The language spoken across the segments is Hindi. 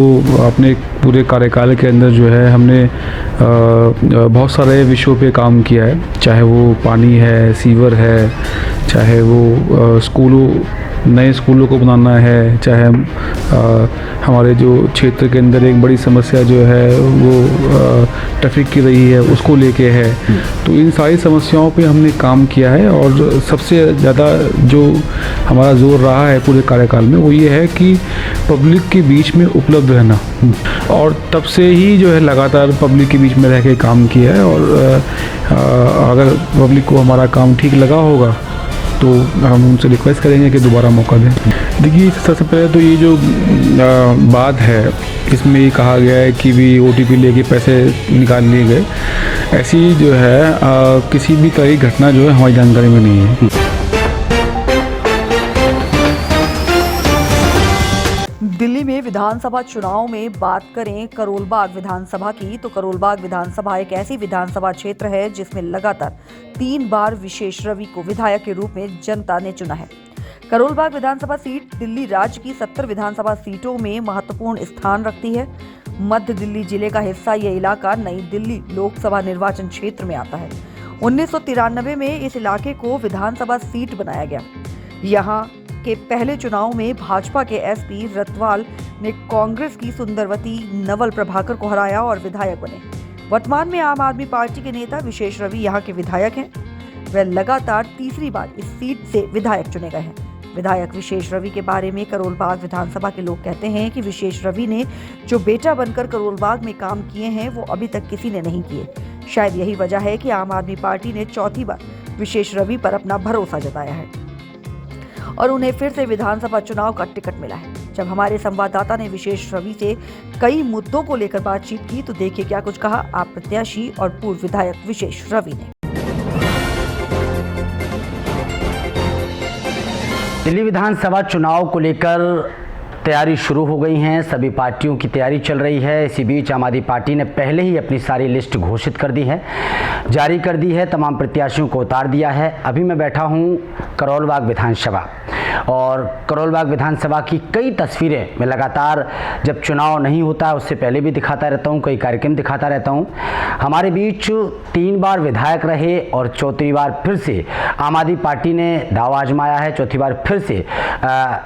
तो अपने पूरे कार्यकाल के अंदर जो है हमने बहुत सारे विषयों पे काम किया है, चाहे वो पानी है, सीवर है, चाहे वो स्कूलों नए स्कूलों को बनाना है, चाहे हमारे जो क्षेत्र के अंदर एक बड़ी समस्या जो है वो ट्रैफिक की रही है उसको लेके है। तो इन सारी समस्याओं पे हमने काम किया है और सबसे ज़्यादा जो हमारा जोर रहा है पूरे कार्यकाल में वो ये है कि पब्लिक के बीच में उपलब्ध रहना, और तब से ही जो है लगातार पब्लिक के बीच में रह के काम किया है। और अगर पब्लिक को हमारा काम ठीक लगा होगा तो हम उनसे रिक्वेस्ट करेंगे कि दोबारा मौका दें। देखिए, सबसे पहले तो ये जो बात है इसमें ये कहा गया है कि भी OTP लेके पैसे निकाल लिए गए, ऐसी जो है किसी भी तरह की घटना जो है हमारी जानकारी में नहीं है। दिल्ली में विधानसभा चुनाव में बात करें करोलबाग विधानसभा की, तो करोलबाग विधानसभा एक ऐसी विधानसभा क्षेत्र है जिसमें लगातार 3 बार विशेष रवि को विधायक के रूप में जनता ने चुना है। करोलबाग विधानसभा सीट दिल्ली राज्य की 70 विधानसभा सीटों में महत्वपूर्ण स्थान रखती है। मध्य दिल्ली जिले का हिस्सा यह इलाका नई दिल्ली लोकसभा निर्वाचन क्षेत्र में आता है। 1993 में इस इलाके को विधानसभा सीट बनाया गया। यहाँ के पहले चुनाव में भाजपा के SP रतवाल ने कांग्रेस की सुंदरवती नवल प्रभाकर को हराया और विधायक बने। वर्तमान में आम आदमी पार्टी के नेता विशेष रवि यहाँ के विधायक हैं। वह लगातार तीसरी बार इस सीट से विधायक चुने गए हैं। विधायक विशेष रवि के बारे में करोलबाग विधानसभा के लोग कहते हैं कि विशेष रवि ने जो बेटा बनकर करोलबाग में काम किए हैं वो अभी तक किसी ने नहीं किए। शायद यही वजह है कि आम आदमी पार्टी ने चौथी बार विशेष रवि पर अपना भरोसा जताया है और उन्हें फिर से विधानसभा चुनाव का टिकट मिला है। जब हमारे संवाददाता ने विशेष रवि से कई मुद्दों को लेकर बातचीत की तो देखिए क्या कुछ कहा आप प्रत्याशी और पूर्व विधायक विशेष रवि ने। दिल्ली विधानसभा चुनाव को लेकर तैयारी शुरू हो गई हैं, सभी पार्टियों की तैयारी चल रही है। इसी बीच आम आदमी पार्टी ने पहले ही अपनी सारी लिस्ट घोषित कर दी है, जारी कर दी है, तमाम प्रत्याशियों को उतार दिया है। अभी मैं बैठा हूं करोलबाग विधानसभा और करोलबाग विधानसभा की कई तस्वीरें मैं लगातार जब चुनाव नहीं होता है उससे पहले भी दिखाता रहता हूं, कई कार्यक्रम दिखाता रहता हूं। हमारे बीच 3 बार विधायक रहे और चौथी बार फिर से आम आदमी पार्टी ने दावा आजमाया है, चौथी बार फिर से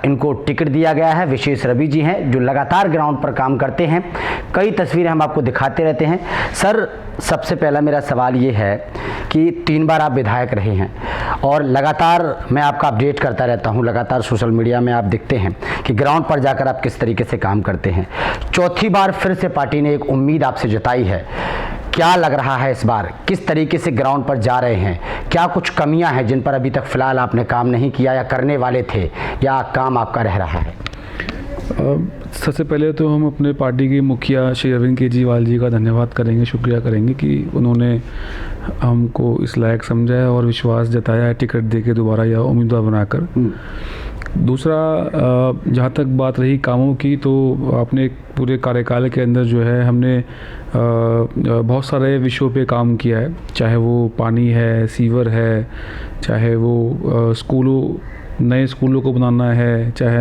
इनको टिकट दिया गया है। विशेष रवि जी हैं जो लगातार ग्राउंड पर काम करते हैं, कई तस्वीरें हम आपको दिखाते रहते हैं। सर, सबसे पहला मेरा सवाल ये है कि 3 बार आप विधायक रहे हैं और लगातार मैं आपका अपडेट करता रहता हूं, लगातार सोशल मीडिया में आप दिखते हैं कि ग्राउंड पर जाकर आप किस तरीके से काम करते हैं। चौथी बार फिर से पार्टी ने एक उम्मीद आपसे जताई है, क्या लग रहा है इस बार, किस तरीके से ग्राउंड पर जा रहे हैं? क्या कुछ कमियां हैं जिन पर अभी तक फिलहाल आपने काम नहीं किया या करने वाले थे, या काम आपका रह रहा है? सबसे पहले तो हम अपने पार्टी के मुखिया श्री अरविंद केजरीवाल जी का धन्यवाद करेंगे, शुक्रिया करेंगे कि उन्होंने हमको इस लायक समझा है और विश्वास जताया है टिकट देके दोबारा या उम्मीदवार बनाकर। दूसरा, जहाँ तक बात रही कामों की, तो अपने पूरे कार्यकाल के अंदर जो है हमने बहुत सारे विषयों पे काम किया है, चाहे वो पानी है, सीवर है, चाहे वो नए स्कूलों को बनाना है, चाहे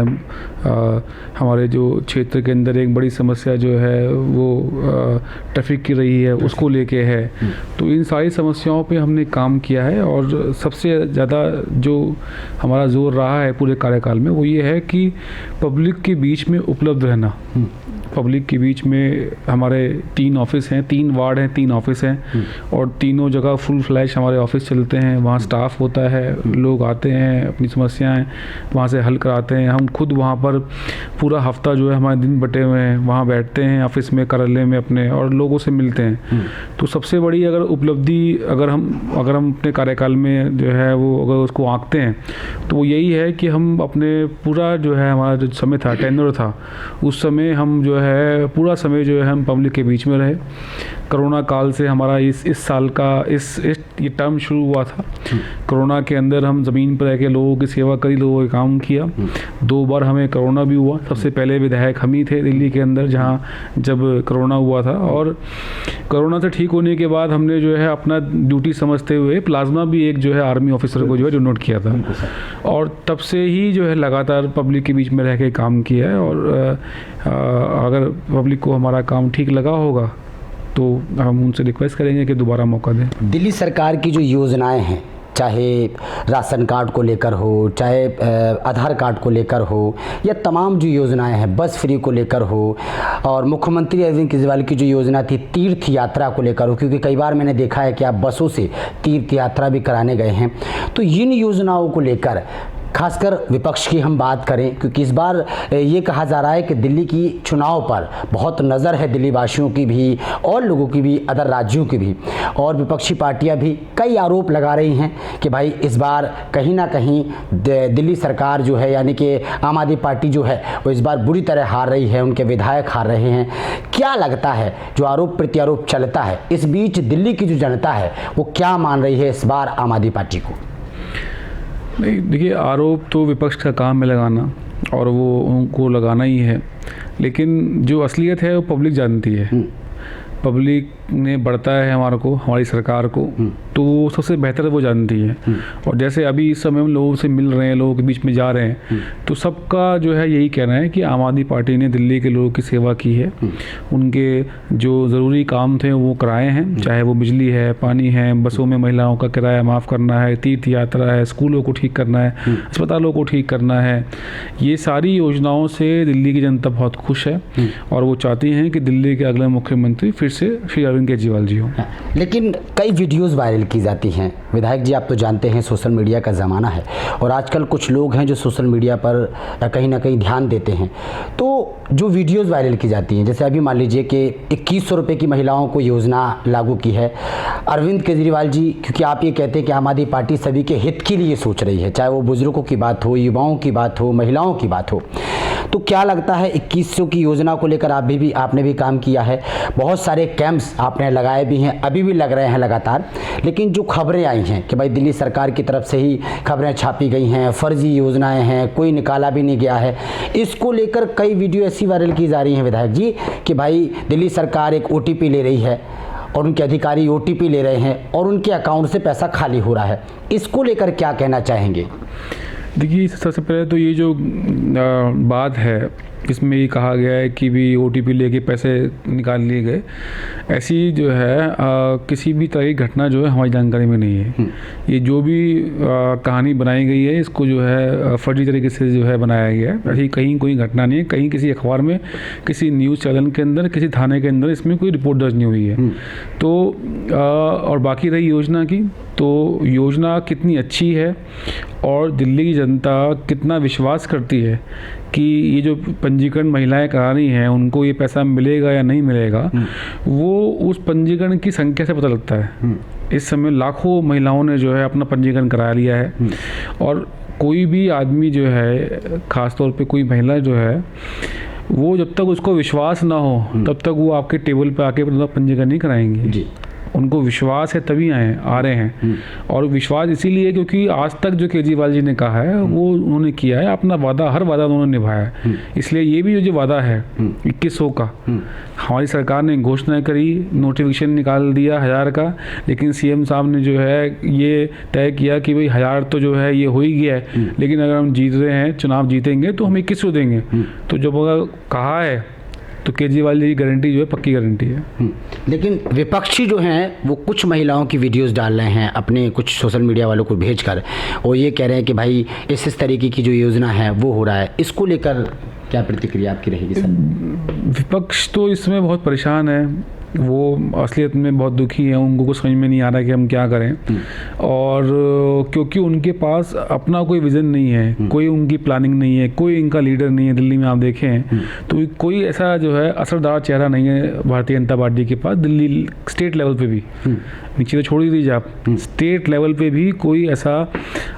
हमारे जो क्षेत्र के अंदर एक बड़ी समस्या जो है वो ट्रैफिक की रही है उसको लेके है। तो इन सारी समस्याओं पे हमने काम किया है और सबसे ज़्यादा जो हमारा जोर रहा है पूरे कार्यकाल में वो ये है कि पब्लिक के बीच में उपलब्ध रहना। पब्लिक के बीच में हमारे 3 ऑफिस हैं, 3 वार्ड हैं, 3 ऑफिस हैं और तीनों जगह फुल फ्लैश हमारे ऑफिस चलते हैं। वहाँ स्टाफ होता है, लोग आते हैं, अपनी समस्याएं वहाँ से हल कराते हैं। हम खुद वहाँ पर पूरा हफ्ता जो है हमारे दिन बटे हुए हैं, वहाँ बैठते हैं ऑफिस में, कार्यालय में अपने, और लोगों से मिलते हैं। तो सबसे बड़ी अगर उपलब्धि अगर हम अपने कार्यकाल में जो है वो अगर उसको आंकते हैं तो वो यही है कि हम अपने पूरा जो है हमारा जो समय था, टेन्योर था, उस समय हम जो है पूरा समय जो है हम पब्लिक के बीच में रहे। कोरोना काल से हमारा इस साल का ये टर्म शुरू हुआ था। कोरोना के अंदर हम ज़मीन पर रह के लोगों की सेवा करी, लोगों का काम किया। 2 बार हमें कोरोना भी हुआ। सबसे पहले विधायक हम ही थे दिल्ली के अंदर जहाँ जब कोरोना हुआ था, और कोरोना से ठीक होने के बाद हमने जो है अपना ड्यूटी समझते हुए प्लाज्मा भी एक जो है आर्मी ऑफिसर को जो है डोनेट किया था, और तब से ही जो है लगातार पब्लिक के बीच में रह के काम किया है। और अगर पब्लिक को हमारा काम ठीक लगा होगा तो हम उनसे रिक्वेस्ट करेंगे कि दोबारा मौका दें। दिल्ली सरकार की जो योजनाएं हैं, चाहे राशन कार्ड को लेकर हो, चाहे आधार कार्ड को लेकर हो, या तमाम जो योजनाएं हैं बस फ्री को लेकर हो, और मुख्यमंत्री अरविंद केजरीवाल की जो योजना थी तीर्थ यात्रा को लेकर हो, क्योंकि कई बार मैंने देखा है कि आप बसों से तीर्थ यात्रा भी कराने गए हैं। तो इन योजनाओं को लेकर खासकर विपक्ष की हम बात करें, क्योंकि इस बार ये कहा जा रहा है कि दिल्ली की चुनाव पर बहुत नज़र है, दिल्ली वासियों की भी और लोगों की भी, अदर राज्यों की भी, और विपक्षी पार्टियां भी कई आरोप लगा रही हैं कि भाई इस बार कहीं ना कहीं दिल्ली सरकार जो है, यानी कि आम आदमी पार्टी जो है, वो इस बार बुरी तरह हार रही है, उनके विधायक हार रहे हैं। क्या लगता है जो आरोप प्रत्यारोप चलता है, इस बीच दिल्ली की जो जनता है वो क्या मान रही है इस बार आम आदमी पार्टी को? नहीं, देखिए, आरोप तो विपक्ष का काम है लगाना, और वो उनको लगाना ही है, लेकिन जो असलियत है वो पब्लिक जानती है। पब्लिक ने बढ़ता है हमारे को, हमारी सरकार को, तो सबसे बेहतर वो जानती है। और जैसे अभी इस समय हम लोगों से मिल रहे हैं, लोगों के बीच में जा रहे हैं, तो सबका जो है यही कहना है कि आम आदमी पार्टी ने दिल्ली के लोगों की सेवा की है। उनके जो ज़रूरी काम थे वो कराए हैं, चाहे वो बिजली है, पानी है, बसों में महिलाओं का किराया माफ़ करना है, तीर्थ यात्रा है, स्कूलों को ठीक करना है, अस्पतालों को ठीक करना है। ये सारी योजनाओं से दिल्ली की जनता बहुत खुश है, और वो चाहती हैं कि दिल्ली के अगले मुख्यमंत्री फिर से श्री अरविंद केजरीवाल जी हो। लेकिन कई वीडियोस वायरल की जाती हैं विधायक जी, आप तो जानते हैं सोशल मीडिया का ज़माना है, और आजकल कुछ लोग हैं जो सोशल मीडिया पर कहीं ना कहीं ध्यान देते हैं। तो जो वीडियोस वायरल की जाती हैं, जैसे अभी मान लीजिए कि 2100 रुपये की महिलाओं को योजना लागू की है अरविंद केजरीवाल जी, क्योंकि आप ये कहते हैं कि आम आदमी पार्टी सभी के हित के लिए सोच रही है, चाहे वो बुजुर्गों की बात हो, युवाओं की बात हो, महिलाओं की बात हो। तो क्या लगता है 2100 की योजना को लेकर आपने भी काम किया है, बहुत सारे कैंप्स आपने लगाए भी हैं, अभी भी लग रहे हैं लगातार, लेकिन जो खबरें आई हैं कि भाई दिल्ली सरकार की तरफ से ही खबरें छापी गई हैं, फर्जी योजनाएं हैं, कोई निकाला भी नहीं गया है, इसको लेकर कई वीडियो ऐसी वायरल की जा रही हैं विधायक जी कि भाई दिल्ली सरकार एक OTP ले रही है, और उनके अधिकारी OTP ले रहे हैं, और उनके अकाउंट से पैसा खाली हो रहा है। इसको लेकर क्या कहना चाहेंगे? देखिए, सबसे पहले तो ये जो बात है, इसमें ये कहा गया है कि भी OTP लेके पैसे निकाल लिए गए, ऐसी जो है किसी भी तरह की घटना जो है हमारी जानकारी में नहीं है। ये जो भी कहानी बनाई गई है, इसको जो है फर्जी तरीके से जो है बनाया गया है। ऐसी कहीं कोई घटना नहीं है, कहीं किसी अखबार में, किसी न्यूज़ चैनल के अंदर, किसी थाने के अंदर इसमें कोई रिपोर्ट दर्ज नहीं हुई है। तो और बाकी रही योजना की, तो योजना कितनी अच्छी है और दिल्ली की जनता कितना विश्वास करती है कि ये जो पंजीकरण महिलाएं करा रही हैं उनको ये पैसा मिलेगा या नहीं मिलेगा, वो उस पंजीकरण की संख्या से पता लगता है। इस समय लाखों महिलाओं ने जो है अपना पंजीकरण करा लिया है, और कोई भी आदमी जो है, ख़ासतौर पे कोई महिला जो है, वो जब तक उसको विश्वास ना हो तब तक वो आपके टेबल पे आके पंजीकरण नहीं कराएंगे जी। उनको विश्वास है तभी आ रहे हैं, और विश्वास इसीलिए क्योंकि आज तक जो केजरीवाल जी ने कहा है वो उन्होंने किया है, अपना वादा, हर वादा उन्होंने निभाया है। इसलिए ये भी जो वादा है 2100 का, हमारी सरकार ने घोषणा करी, नोटिफिकेशन निकाल दिया 1000 का, लेकिन CM साहब ने जो है ये तय किया कि भाई 1000 तो जो है ये हो ही गया है, लेकिन अगर हम जीत रहे हैं, चुनाव जीतेंगे तो हम 2100 देंगे। तो जब अगर कहा है तो केजरीवाल जी की गारंटी जो है पक्की गारंटी है। लेकिन विपक्षी जो हैं वो कुछ महिलाओं की वीडियोस डाल रहे हैं अपने कुछ सोशल मीडिया वालों को भेजकर, वो ये कह रहे हैं कि भाई इस तरीके की जो योजना है वो हो रहा है। इसको लेकर क्या प्रतिक्रिया आपकी रहेगी सर? विपक्ष तो इसमें बहुत परेशान है, वो असलियत में बहुत दुखी है, उनको कुछ समझ में नहीं आ रहा कि हम क्या करें, और क्योंकि उनके पास अपना कोई विज़न नहीं है, कोई उनकी प्लानिंग नहीं है, कोई इनका लीडर नहीं है। दिल्ली में आप देखें तो कोई ऐसा जो है असरदार चेहरा नहीं है भारतीय जनता पार्टी के पास। दिल्ली स्टेट लेवल पे भी, नीचे तो छोड़ ही दीजिए आप, स्टेट लेवल पे भी कोई ऐसा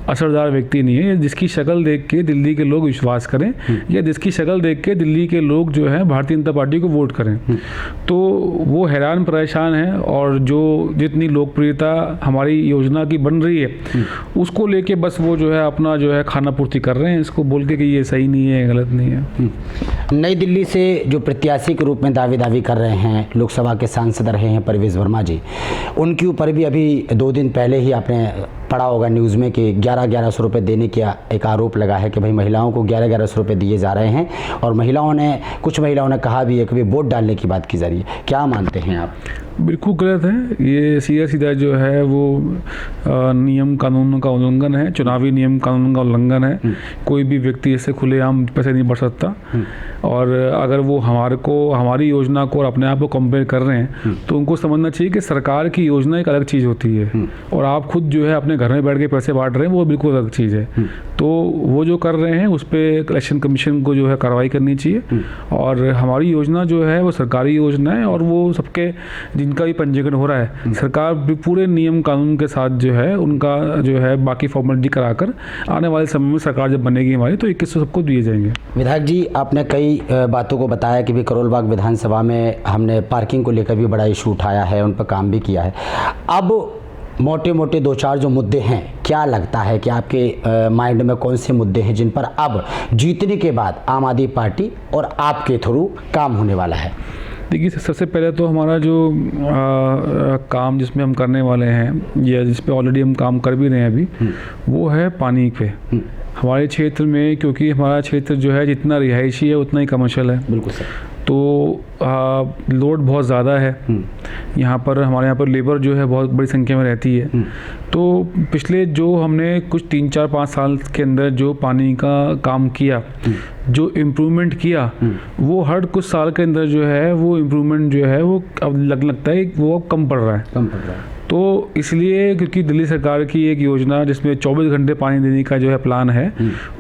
असरदार व्यक्ति नहीं है जिसकी शक्ल देख के दिल्ली के लोग विश्वास करें, या जिसकी शक्ल देख के दिल्ली के लोग जो है भारतीय जनता पार्टी को वोट करें। तो वो वो हैरान परेशान है, और जो जितनी लोकप्रियता हमारी योजना की बन रही है उसको लेके बस वो जो है अपना जो है खाना पूर्ति कर रहे हैं, इसको बोल के कि ये सही नहीं है, गलत नहीं है। नई दिल्ली से जो प्रत्याशी के रूप में दावेदारी कर रहे हैं, लोकसभा के सांसद रहे हैं परवेज वर्मा जी, उनके ऊपर भी अभी 2 दिन पहले ही आपने पढ़ा होगा न्यूज़ में कि 1100 रुपये देने का एक आरोप लगा है कि भाई महिलाओं को 1100 रुपये दिए जा रहे हैं, और कुछ महिलाओं ने कहा भी है कि वोट डालने की बात की जा रही है। क्या मानते हैं आप? बिल्कुल गलत है, ये सीधा सीधा जो है वो नियम कानून का उल्लंघन है, चुनावी नियम कानून का उल्लंघन है। कोई भी व्यक्ति इससे खुलेआम पैसे नहीं बढ़ सकता, और अगर वो हमारी योजना को और अपने आप को कंपेयर कर रहे हैं तो उनको समझना चाहिए कि सरकार की योजना एक अलग चीज़ होती है, और आप खुद जो है अपने घर में बैठ के पैसे बांट रहे हैं, वो बिल्कुल अलग चीज़ है। तो वो जो कर रहे हैं उस पर इलेक्शन कमीशन को जो है कार्रवाई करनी चाहिए, और हमारी योजना जो है वो सरकारी योजना है, और वो सबके जिनका भी पंजीकरण हो रहा है सरकार पूरे नियम कानून के साथ जो है उनका जो है बाकी फॉर्मेलिटी कराकर आने वाले समय में सरकार जब बनेगी हमारी तो 2100 सबको दिए जाएंगे। विधायक जी, आपने कई बातों को बताया कि भी करोल बाग विधानसभा में हमने पार्किंग को लेकर भी बड़ा इशू उठाया है, उन पर काम भी किया है। अब मोटे मोटे 2-4 जो मुद्दे हैं, क्या लगता है कि आपके माइंड में कौन से मुद्दे हैं जिन पर अब जीतने के बाद आम आदमी पार्टी और आपके थ्रू काम होने वाला है? देखिए, सबसे पहले तो हमारा जो काम जिसमें हम करने वाले हैं या जिस पे ऑलरेडी हम काम कर भी रहे हैं अभी, वो है पानी पे। हमारे क्षेत्र में, क्योंकि हमारा क्षेत्र जो है जितना रिहायशी है उतना ही कमर्शियल है। बिल्कुल सर। तो लोड बहुत ज़्यादा है हमारे यहाँ पर लेबर जो है बहुत बड़ी संख्या में रहती है। तो पिछले जो हमने कुछ 3-4-5 साल के अंदर जो पानी का काम किया, जो इम्प्रूवमेंट किया, वो हर कुछ साल के अंदर जो है वो इम्प्रूवमेंट जो है वो अब लगता है वो कम पड़ रहा है। तो इसलिए क्योंकि दिल्ली सरकार की एक योजना जिसमें 24 घंटे पानी देने का जो है प्लान है,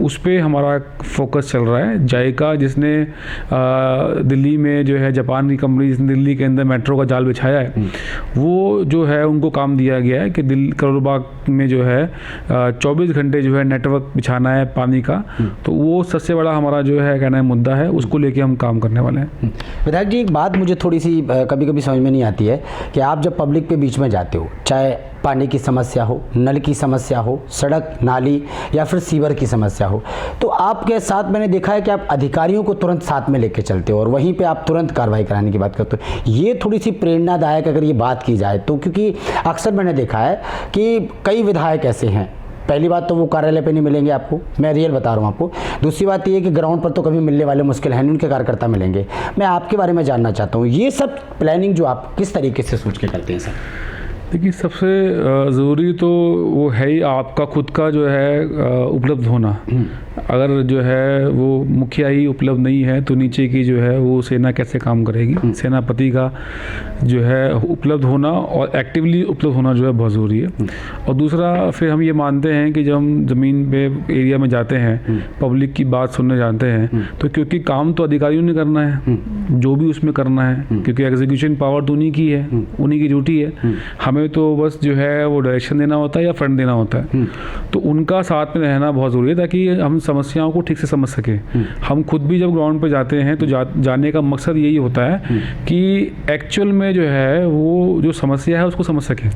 उस पर हमारा फोकस चल रहा है। जायका जिसने दिल्ली में जो है जापान की कंपनी जिसने दिल्ली के अंदर मेट्रो का जाल बिछाया है, वो जो है उनको काम दिया गया है कि करोल बाग में जो है 24 घंटे जो है नेटवर्क बिछाना है पानी का। तो वो सबसे बड़ा हमारा जो है कहना है मुद्दा है, उसको लेके हम काम करने वाले हैं। विधायक जी, एक बात मुझे थोड़ी सी कभी कभी समझ में नहीं आती है कि आप जब पब्लिक पे बीच में जाते हो, चाहे पानी की समस्या हो, नल की समस्या हो, सड़क नाली या फिर सीवर की समस्या हो, तो आपके साथ मैंने देखा है कि आप अधिकारियों को तुरंत साथ में लेके चलते हो और वहीं पे आप तुरंत कार्रवाई कराने की बात करते हो। ये थोड़ी सी प्रेरणादायक अगर ये बात की जाए तो, क्योंकि अक्सर मैंने देखा है कि कई विधायक ऐसे हैं, पहली बात तो वो कार्यालय पे नहीं मिलेंगे आपको, मैं रियल बता रहा हूँ आपको। दूसरी बात ये है कि ग्राउंड पर तो कभी मिलने वाले मुश्किल हैं, उनके कार्यकर्ता मिलेंगे। मैं आपके बारे में जानना चाहता हूँ, ये सब प्लानिंग जो आप किस तरीके से सोच के करते हैं सर? देखिए, सबसे ज़रूरी तो वो है ही आपका खुद का जो है उपलब्ध होना। अगर जो है वो मुखिया ही उपलब्ध नहीं है तो नीचे की जो है वो सेना कैसे काम करेगी। सेनापति का जो है उपलब्ध होना और एक्टिवली उपलब्ध होना जो है बहुत ज़रूरी है। और दूसरा, फिर हम ये मानते हैं कि जब हम ज़मीन पे एरिया में जाते हैं, पब्लिक की बात सुनने जाते हैं, तो क्योंकि काम तो अधिकारियों ने करना है, जो भी उसमें करना है, क्योंकि एग्जीक्यूशन पावर तो उन्हीं की है, उन्हीं की ड्यूटी है। हमें तो बस जो है वो डायरेक्शन देना होता है या फंड देना होता है। तो उनका साथ में रहना बहुत ज़रूरी है ताकि हम समस्याओं को ठीक से समझ सकें। हम खुद भी जब ग्राउंड पे जाते हैं तो जाने का मकसद यही होता है कि एक्चुअल में जो है वो जो समस्या है उसको समझ सकें,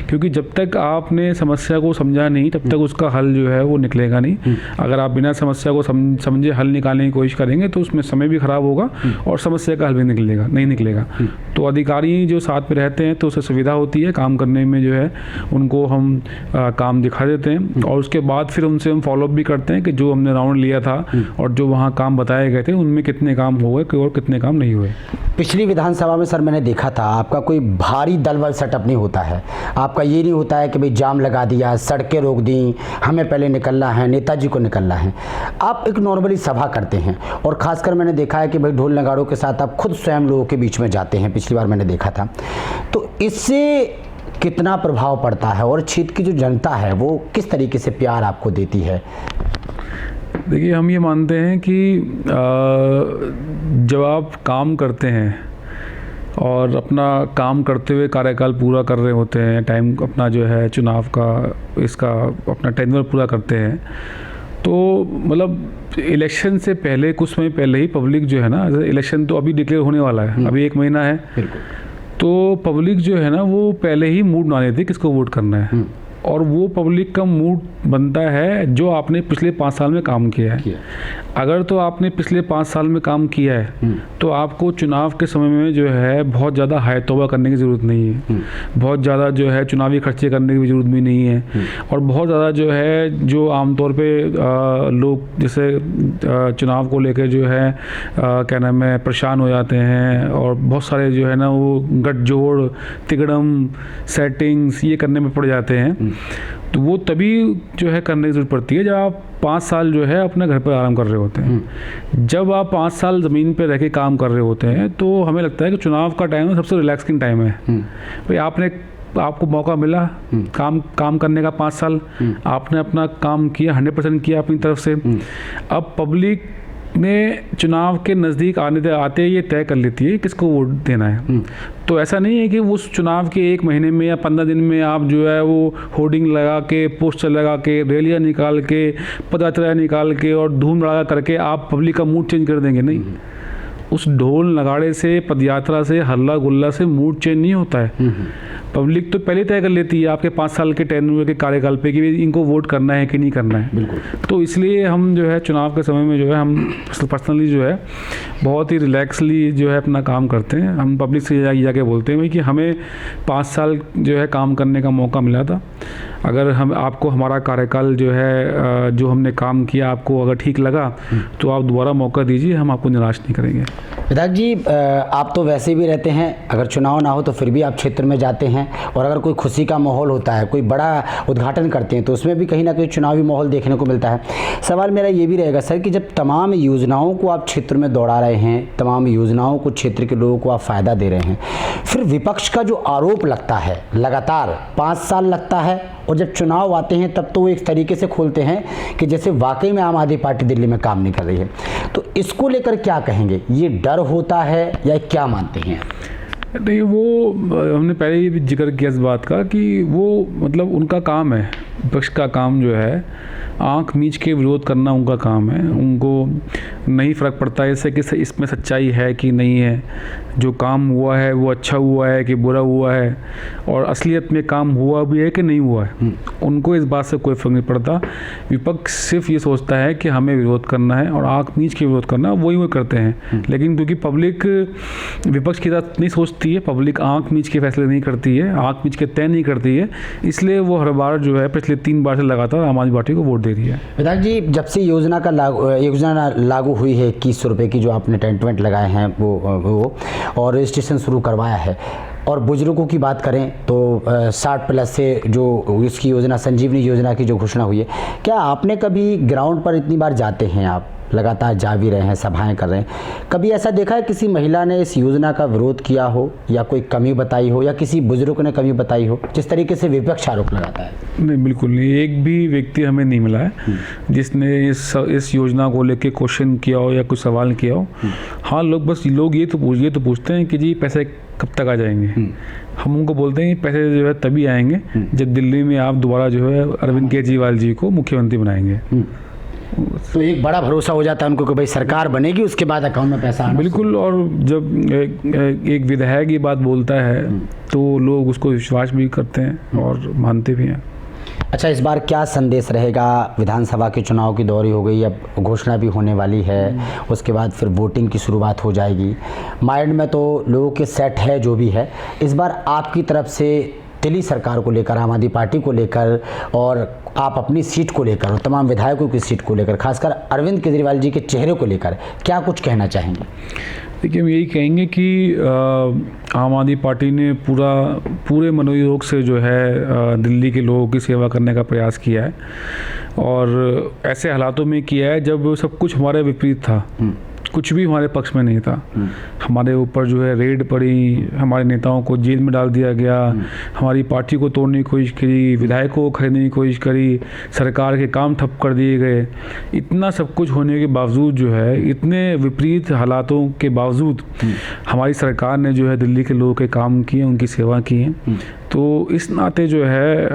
क्योंकि जब तक आपने समस्या को समझा नहीं तब तक उसका हल जो है वो निकलेगा नहीं। अगर आप बिना समस्या को समझे हल निकालने की कोशिश करेंगे तो उसमें समय भी खराब होगा और समस्या का हल भी नहीं निकलेगा। तो अधिकारी जो साथ में रहते हैं तो उससे सुविधा होती है, काम करने में जो है उनको हम काम दिखा देते हैं, और उसके बाद फिर उनसे हम फॉलोअप भी करते हैं कि जो हमने राउंड लिया था और जो वहाँ काम बताए गए थे उनमें कितने काम हुए और कितने काम नहीं हुए। पिछली विधानसभा में सर मैंने देखा था आपका कोई भारी दल बल सेटअप नहीं होता है। आपका ये नहीं होता है कि भाई जाम लगा दिया, सड़कें रोक दी, हमें पहले निकलना है, नेताजी को निकलना है। आप एक नॉर्मली सभा करते हैं और खासकर मैंने देखा है कि भाई ढोल नगाड़ों के साथ आप खुद स्वयं लोगों के बीच में जाते हैं, पिछली बार मैंने देखा था। तो इससे कितना प्रभाव पड़ता है और क्षेत्र की जो जनता है वो किस तरीके से प्यार आपको देती है? देखिए, हम ये मानते हैं कि जब आप काम करते हैं और अपना काम करते हुए कार्यकाल पूरा कर रहे होते हैं, टाइम अपना जो है चुनाव का इसका अपना टेन्योर पूरा करते हैं, तो मतलब इलेक्शन से पहले कुछ समय पहले ही पब्लिक जो है ना, इलेक्शन तो अभी डिक्लेयर होने वाला है, अभी 1 महीना है, तो पब्लिक जो है ना वो पहले ही मूड बना लेती है किसको वोट करना है, और वो पब्लिक का मूड बनता है जो आपने पिछले 5 साल में काम किया है। अगर तो आपने पिछले 5 साल में काम किया है तो आपको चुनाव के समय में जो है बहुत ज़्यादा हाय तौबा करने की ज़रूरत नहीं है, बहुत ज़्यादा जो है चुनावी खर्चे करने की भी ज़रूरत भी नहीं है, और बहुत ज़्यादा जो है जो आमतौर पे लोग जैसे चुनाव को लेकर जो है क्या नाम है परेशान हो जाते हैं, और बहुत सारे जो है ना वो गठजोड़ तिगड़म सेटिंग्स ये करने में पड़ जाते हैं। तो वो तभी जो है करने की ज़रूरत पड़ती है जब आप 5 साल जो है अपने घर पर आराम कर रहे होते हैं। जब आप 5 साल ज़मीन पे रह के काम कर रहे होते हैं तो हमें लगता है कि चुनाव का टाइम सबसे रिलैक्सिंग टाइम है। भाई आपको मौका मिला काम करने का 5 साल, आपने अपना काम किया 100% किया अपनी तरफ से। अब पब्लिक ने चुनाव के नज़दीक आते ये तय कर लेती है किसको वोट देना है। तो ऐसा नहीं है कि उस चुनाव के 1 महीने में या 15 दिन में आप जो है वो होर्डिंग लगा के, पोस्टर लगा के, रैलियाँ निकाल के, पदयात्रा निकाल के और धूम धड़ाका करके आप पब्लिक का मूड चेंज कर देंगे। नहीं, उस ढोल नगाड़े से, पदयात्रा से, हल्ला गुल्ला से मूड चेंज नहीं होता है। पब्लिक तो पहले तय कर लेती है आपके 5 साल के टेन्योर के कार्यकाल पे कि इनको वोट करना है कि नहीं करना है। बिल्कुल। तो इसलिए हम जो है चुनाव के समय में जो है हम पर्सनली जो है बहुत ही रिलैक्सली जो है अपना काम करते हैं। हम पब्लिक से जाके बोलते हैं भाई कि हमें 5 साल जो है काम करने का मौका मिला था, अगर आपको हमारा कार्यकाल जो है जो हमने काम किया आपको अगर ठीक लगा तो आप दोबारा मौका दीजिए, हम आपको निराश नहीं करेंगे। विधायक जी, आप तो वैसे भी रहते हैं, अगर चुनाव ना हो तो फिर भी आप क्षेत्र में जाते हैं, और अगर कोई खुशी का माहौल होता है, कोई बड़ा उद्घाटन करते हैं तो उसमें भी कहीं ना कहीं चुनावी माहौल देखने को मिलता है। सवाल मेरा ये भी रहेगा सर कि जब तमाम योजनाओं को आप क्षेत्र में दौड़ा रहे हैं, तमाम योजनाओं को क्षेत्र के लोगों को आप फ़ायदा दे रहे हैं, फिर विपक्ष का जो आरोप लगता है लगातार 5 साल लगता है, और जब चुनाव आते हैं तब तो वो एक तरीके से खोलते हैं कि जैसे वाकई में आम आदमी पार्टी दिल्ली में काम नहीं कर रही है। तो इसको लेकर क्या कहेंगे, ये डर होता है या क्या मानते हैं? नहीं, वो हमने पहले ही भी जिक्र किया इस बात का कि वो मतलब उनका काम है, विपक्ष का काम जो है आंख मीच के विरोध करना उनका काम है। उनको नहीं फ़र्क पड़ता इससे कि इसमें सच्चाई है कि नहीं है, जो काम हुआ है वो अच्छा हुआ है कि बुरा हुआ है, और असलियत में काम हुआ भी है कि नहीं हुआ है, उनको इस बात से कोई फ़र्क नहीं पड़ता। विपक्ष सिर्फ ये सोचता है कि हमें विरोध करना है और आंख मीच के विरोध करना, वही वो करते हैं। लेकिन क्योंकि पब्लिक विपक्ष की तरह नहीं सोचती है, पब्लिक आंख मीच के फैसले नहीं करती है, आंख मीच के तय नहीं करती है, इसलिए वो हर बार जो है पिछले 3 बार से लगातार आम आदमी पार्टी को वोट दे रही है। विधायक जी, जब से योजना लागू हुई है 2100 रुपये की जो आपने टेंट वेंट लगाए हैं वो और रजिस्ट्रेशन शुरू करवाया है, और बुजुर्गों की बात करें तो 60 प्लस से जो इसकी योजना संजीवनी योजना की जो घोषणा हुई है, क्या आपने कभी ग्राउंड पर इतनी बार जाते हैं, आप लगातार जा भी रहे हैं, सभाएं कर रहे हैं, कभी ऐसा देखा है किसी महिला ने इस योजना का विरोध किया हो या कोई कमी बताई हो या किसी बुजुर्ग ने कमी बताई हो, जिस तरीके से विपक्ष आरोप लगाता है? नहीं, बिल्कुल नहीं, एक भी व्यक्ति हमें नहीं मिला है जिसने इस योजना को लेके क्वेश्चन किया हो या कुछ सवाल किया हो। हाँ, लोग ये तो पूछते हैं कि जी पैसे कब तक आ जाएंगे। हम उनको बोलते हैं कि पैसे जो है तभी आएंगे जब दिल्ली में आप दोबारा जो है अरविंद केजरीवाल जी को मुख्यमंत्री बनाएंगे। तो एक बड़ा भरोसा हो जाता है उनको कि भाई सरकार बनेगी उसके बाद अकाउंट में पैसा आना। बिल्कुल, और जब एक विधायक ये बात बोलता है तो लोग उसको विश्वास भी करते हैं और मानते भी हैं। अच्छा, इस बार क्या संदेश रहेगा? विधानसभा के चुनाव की दौरी हो गई, अब घोषणा भी होने वाली है, उसके बाद फिर वोटिंग की शुरुआत हो जाएगी। माइंड में तो लोगों के सेट है जो भी है, इस बार आपकी तरफ से दिल्ली सरकार को लेकर, आम आदमी पार्टी को लेकर और आप अपनी सीट को लेकर और तमाम विधायकों की सीट को लेकर, खासकर अरविंद केजरीवाल जी के चेहरे को लेकर क्या कुछ कहना चाहेंगे? देखिए, हम यही कहेंगे कि आम आदमी पार्टी ने पूरे मनोयोग से जो है दिल्ली के लोगों की सेवा करने का प्रयास किया है, और ऐसे हालातों में किया है जब सब कुछ हमारे विपरीत था, कुछ भी हमारे पक्ष में नहीं था। हमारे ऊपर जो है रेड पड़ी, हमारे नेताओं को जेल में डाल दिया गया, हमारी पार्टी को तोड़ने की कोशिश करी, विधायकों को खरीदने की कोशिश करी, सरकार के काम ठप कर दिए गए। इतना सब कुछ होने के बावजूद जो है, इतने विपरीत हालातों के बावजूद हमारी सरकार ने जो है दिल्ली के लोगों के काम किए, उनकी सेवा की है। तो इस नाते जो है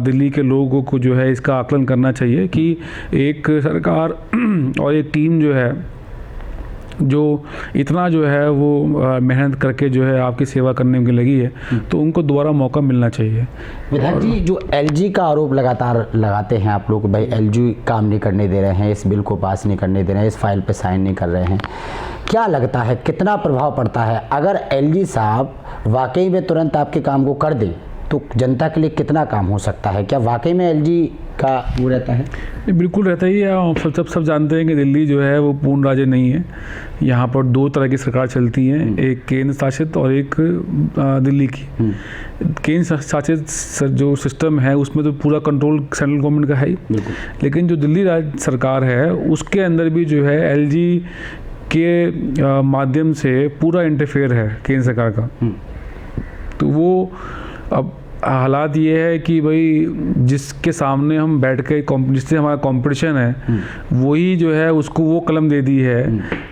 दिल्ली के लोगों को जो है इसका आकलन करना चाहिए कि एक सरकार और एक टीम जो है जो इतना जो है वो मेहनत करके जो है आपकी सेवा करने में लगी है, तो उनको दोबारा मौका मिलना चाहिए। विधायक जी, जो एलजी का आरोप लगातार लगाते हैं आप लोग, भाई एलजी काम नहीं करने दे रहे हैं, इस बिल को पास नहीं करने दे रहे हैं, इस फाइल पे साइन नहीं कर रहे हैं, क्या लगता है कितना प्रभाव पड़ता है? अगर एलजी साहब वाकई में तुरंत आपके काम को कर दें तो जनता के लिए कितना काम हो सकता है? क्या वाकई में एलजी का वो रहता है? बिल्कुल रहता ही है। सब जानते हैं कि दिल्ली जो है वो पूर्ण राज्य नहीं है। यहाँ पर दो तरह की सरकार चलती है, एक केंद्र शासित और एक दिल्ली की। केंद्र शासित जो सिस्टम है उसमें तो पूरा कंट्रोल सेंट्रल गवर्नमेंट का है ही, लेकिन जो दिल्ली राज्य सरकार है उसके अंदर भी जो है एलजी के माध्यम से पूरा इंटरफेयर है केंद्र सरकार का। तो वो अब हालात ये है कि भाई जिसके सामने हम बैठ के जिससे हमारा कंपटीशन है वही जो है उसको वो कलम दे दी है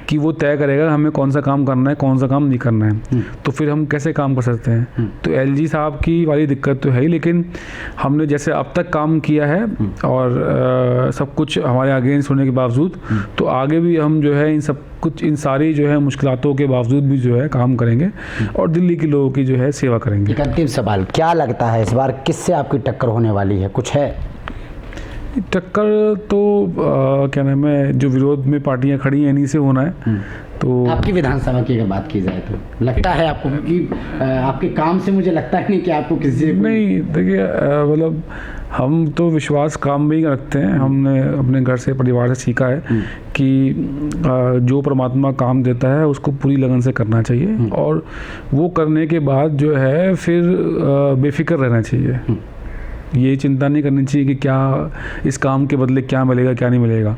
कि वो तय करेगा हमें कौन सा काम करना है, कौन सा काम नहीं करना है। तो फिर हम कैसे काम कर सकते हैं? तो एलजी साहब की वाली दिक्कत तो है ही, लेकिन हमने जैसे अब तक काम किया है और सब कुछ हमारे अगेंस्ट होने के बावजूद, तो आगे भी हम जो है इन सारी जो है मुश्किलातों के बावजूद भी जो है काम करेंगे और दिल्ली के लोगों की जो है सेवा करेंगे। एक अंतिम सवाल, क्या लगता है इस बार किससे आपकी टक्कर होने वाली है? कुछ है टक्कर? तो क्या नाम है, जो विरोध में पार्टियां खड़ी हैं इन्हीं से होना है। तो आपकी विधानसभा की अगर बात की जाए तो लगता है आपको, क्योंकि आपके काम से मुझे लगता है नहीं कि आपको किसी से नहीं, देखिए मतलब हम तो विश्वास काम में ही रखते हैं। हमने अपने घर से, परिवार से सीखा है कि जो परमात्मा काम देता है उसको पूरी लगन से करना चाहिए और वो करने के बाद जो है फिर बेफिक्र रहना चाहिए। ये चिंता नहीं करनी चाहिए कि क्या इस काम के बदले क्या मिलेगा क्या नहीं मिलेगा।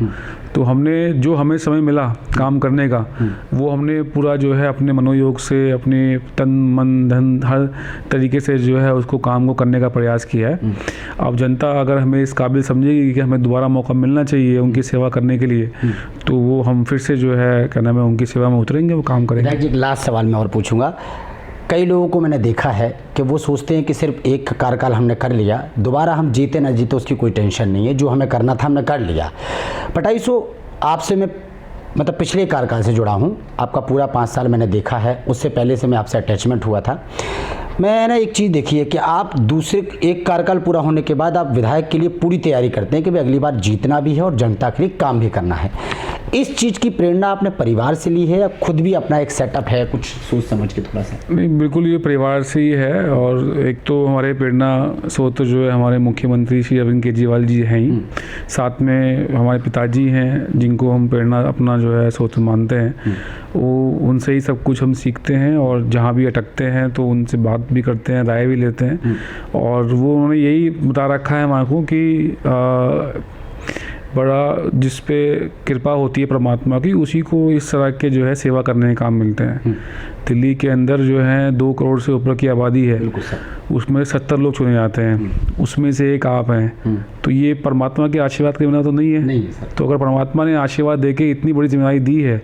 तो हमने जो हमें समय मिला काम करने का वो हमने पूरा जो है अपने मनोयोग से, अपने तन मन धन हर तरीके से जो है उसको काम को करने का प्रयास किया है। अब जनता अगर हमें इस काबिल समझेगी कि हमें दोबारा मौका मिलना चाहिए उनकी सेवा करने के लिए, तो वो हम फिर से जो है क्या नाम है उनकी सेवा में उतरेंगे, वो काम करेंगे। एक लास्ट सवाल मैं और पूछूंगा। कई लोगों को मैंने देखा है कि वो सोचते हैं कि सिर्फ एक कार्यकाल हमने कर लिया, दोबारा हम जीते ना जीते उसकी कोई टेंशन नहीं है, जो हमें करना था हमने कर लिया। पटाईसो, आपसे मैं मतलब पिछले कार्यकाल से जुड़ा हूँ, आपका पूरा 5 साल मैंने देखा है, उससे पहले से मैं आपसे अटैचमेंट हुआ था। मैंने एक चीज़ देखी है कि आप दूसरे एक कार्यकाल पूरा होने के बाद आप विधायक के लिए पूरी तैयारी करते हैं कि भाई अगली बार जीतना भी है और जनता के लिए काम भी करना है। इस चीज़ की प्रेरणा आपने परिवार से ली है या खुद भी अपना एक सेटअप है, कुछ सोच समझ के थोड़ा सा? नहीं, बिल्कुल ये परिवार से ही है। और एक तो हमारे प्रेरणा स्रोत जो है हमारे मुख्यमंत्री श्री अरविंद केजरीवाल जी हैं ही, साथ में हमारे पिताजी हैं जिनको हम प्रेरणा अपना जो है स्रोत मानते हैं। वो उनसे ही सब कुछ हम सीखते हैं और जहाँ भी अटकते हैं तो उनसे बात भी करते हैं, राय भी लेते हैं। और वो उन्होंने यही बता रखा है हमारे को कि बड़ा जिस पे कृपा होती है परमात्मा की, उसी को इस तरह के जो है सेवा करने के काम मिलते हैं। दिल्ली के अंदर जो है 2 करोड़ से ऊपर की आबादी है, उसमें 70 लोग चुने जाते हैं, उसमें से एक आप हैं। तो ये परमात्मा के आशीर्वाद के बिना तो नहीं है। तो अगर परमात्मा ने आशीर्वाद देके इतनी बड़ी जिम्मेदारी दी है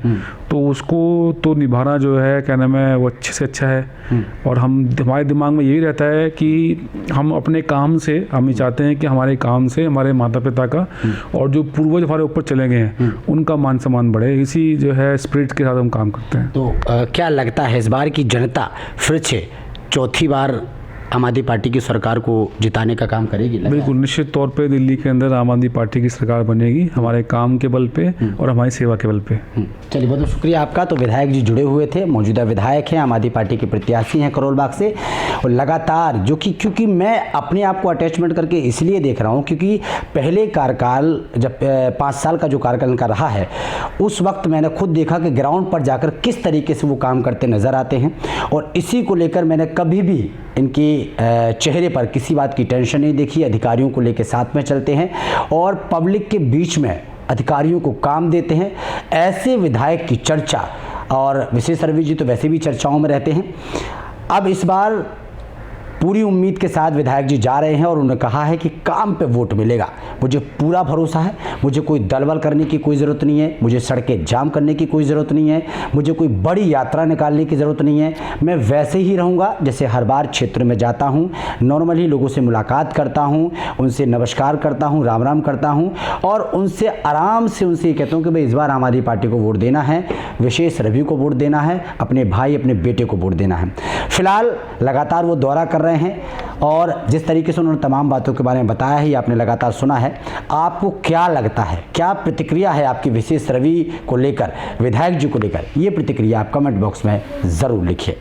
तो उसको तो निभाना जो है क्या नाम है वो अच्छे से अच्छा है। और हमारे दिमाग में यही रहता है कि हम अपने काम से, हम ये चाहते हैं कि हमारे काम से हमारे माता पिता का और जो पूर्वज हमारे ऊपर चले गए हैं उनका मान सम्मान बढ़े। इसी जो है स्पिरिट के साथ हम काम करते हैं। तो क्या लगता है इस बार की जनता फिर से चौथी बार आम आदमी पार्टी की सरकार को जिताने का काम करेगी? बिल्कुल, निश्चित तौर पे दिल्ली के अंदर आम आदमी पार्टी की सरकार बनेगी, हमारे काम के बल पे और हमारी सेवा के बल पे। चलिए, बहुत बहुत शुक्रिया आपका। तो विधायक जी जुड़े हुए थे, मौजूदा विधायक हैं, आम आदमी पार्टी के प्रत्याशी हैं करोल बाग से, और लगातार जो कि क्योंकि मैं अपने आप को अटैचमेंट करके इसलिए देख रहा हूँ क्योंकि पहले कार्यकाल जब 5 साल का जो कार्यकाल इनका रहा है उस वक्त मैंने खुद देखा कि ग्राउंड पर जाकर किस तरीके से वो काम करते नज़र आते हैं। और इसी को लेकर मैंने कभी भी इनकी चेहरे पर किसी बात की टेंशन नहीं देखी। अधिकारियों को लेकर साथ में चलते हैं और पब्लिक के बीच में अधिकारियों को काम देते हैं। ऐसे विधायक की चर्चा, और विशेष रवि जी तो वैसे भी चर्चाओं में रहते हैं। अब इस बार पूरी उम्मीद के साथ विधायक जी जा रहे हैं और उन्होंने कहा है कि काम पे वोट मिलेगा। मुझे पूरा भरोसा है, मुझे कोई दलबल करने की कोई ज़रूरत नहीं है, मुझे सड़कें जाम करने की कोई ज़रूरत नहीं है, मुझे कोई बड़ी यात्रा निकालने की ज़रूरत नहीं है। मैं वैसे ही रहूँगा जैसे हर बार क्षेत्र में जाता हूँ, नॉर्मली लोगों से मुलाकात करता हूँ, उनसे नमस्कार करता हूँ, राम राम करता हूँ और उनसे आराम से उनसे ये कहता हूँ कि भाई इस बार आम आदमी पार्टी को वोट देना है, विशेष रवि को वोट देना है, अपने भाई अपने बेटे को वोट देना है। फिलहाल लगातार वो दौरा कर रहे हैं और जिस तरीके से उन्होंने तमाम बातों के बारे में बताया है, ये आपने लगातार सुना है। आपको क्या लगता है, क्या प्रतिक्रिया है आपकी विशेष रवि को लेकर, विधायक जी को लेकर? ये प्रतिक्रिया आप कमेंट बॉक्स में ज़रूर लिखिए।